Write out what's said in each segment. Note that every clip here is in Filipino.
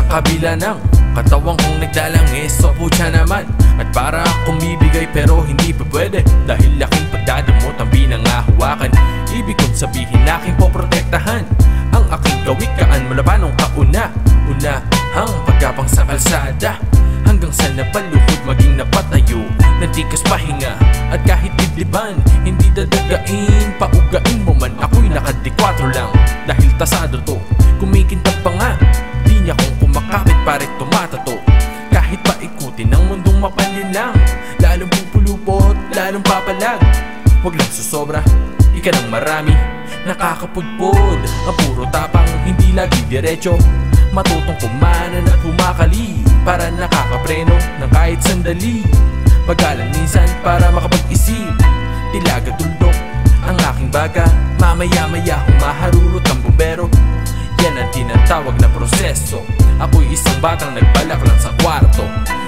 kabila ng katawang kong nagdalangis, so putya naman. At para akong bibigay pero hindi pa pwede, dahil laking pagdadamot ang pinangahawakan. Ibig kong sabihin aking poprotektahan ang aking kawikaan mula pa nung kauna-unahang pagkapang sa kalsada, hanggang sa napaluhod maging napatayo, natikas pahinga at kahit dibdiban hindi dadagain, paugain mo man. Ako'y nakadi-4 lang dahil tasado to, kumikintab pa nga, di niya kong kumakapit parit tumatato. Kahit paikutin ang mundong mapalin lang, lalong pupulupot, lalong papalag. Huwag lang susobra, ika ng marami, nakakapudpod. Ang puro tapang, hindi lagi diretso, matutong kumanan at humakali para nakakapreno ng kahit sandali. Pagkalan minsan para makapag-isip, tilaga tuldok ang aking baga. Mamaya-maya humaharurot ang bumbero, yan ang tinatawag na proseso. Ako'y isang batang nagbalak lang sa kwarto,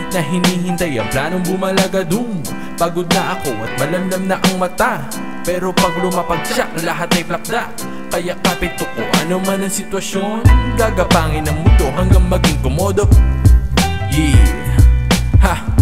na hinihintay ang planong bumalagadong. Pagod na ako at malamlam na ang mata, pero pag lumapagsak lahat ay plakda. Kaya kapit ko ano man ang sitwasyon, gagapangin ang mundo hanggang maging komodo. Yeah, ha!